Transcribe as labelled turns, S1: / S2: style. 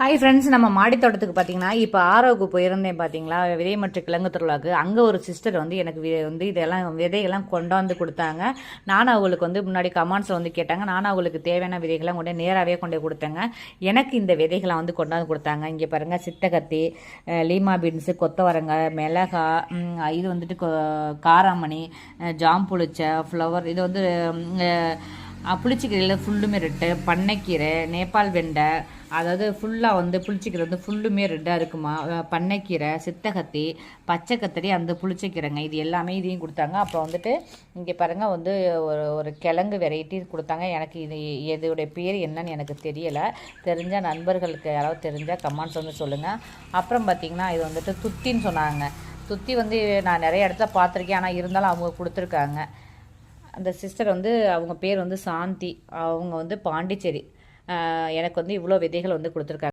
S1: Hi friends, நம்ம மாடி தோட்டத்துக்கு பார்த்தீங்கன்னா இப்போ ஆரோவுக்கு போயிருந்தேன் பார்த்தீங்களா, விதை மற்றும் கிழங்கு திருவிழாவுக்கு. அங்கே ஒரு சிஸ்டர் வந்து எனக்கு இதெல்லாம் விதைகள்லாம் கொண்டாந்து கொடுத்தாங்க. நானும் அவங்களுக்கு முன்னாடி கமெண்ட்ஸில் கேட்டாங்க. நானும் அவங்களுக்கு தேவையான விதைகள்லாம் கொண்டு நேராகவே கொண்டு கொடுத்தேங்க. எனக்கு இந்த விதைகளை கொண்டாந்து கொடுத்தாங்க. இங்கே பாருங்கள், சித்தகத்தி, லீமா பீன்ஸு, கொத்தவரங்காய், மிளகா, இது காராமணி, ஜாம்புளிச்சை, ஃப்ளவர், இது புளிச்சிக்கீரையில் ஃபுல்லுமே ரெட்டு, பண்ணைக்கீரை, நேபாள் வெண்டை, அதாவது ஃபுல்லாக புளிச்சிக்கீரை ஃபுல்லுமே ரெட்டாக இருக்குமா, பண்ணைக்கீரை, சித்தகத்தி, பச்சை கத்திரி, அந்த புளிச்சக்கீரைங்க, இது எல்லாமே இதையும் கொடுத்தாங்க. அப்புறம் இங்கே பாருங்கள் ஒரு கிழங்கு வெரைட்டி கொடுத்தாங்க. எனக்கு இதோடைய பேர் என்னன்னு எனக்கு தெரியலை. தெரிஞ்சால் நண்பர்களுக்கு யாராவது தெரிஞ்சால் கமெண்ட்ஸ் சொல்லுங்கள். அப்புறம் பார்த்திங்கன்னா இது துத்தின்னு சொன்னாங்க. துத்தி நான் நிறைய இடத்துல பார்த்துருக்கேன், ஆனால் இருந்தாலும் அவங்க கொடுத்துருக்காங்க. அந்த சிஸ்டர் அவங்க பேர் சாந்தி. அவங்க பாண்டிச்சேரி. எனக்கு இவ்வளோ விதைகள் கொடுத்துருக்காங்க.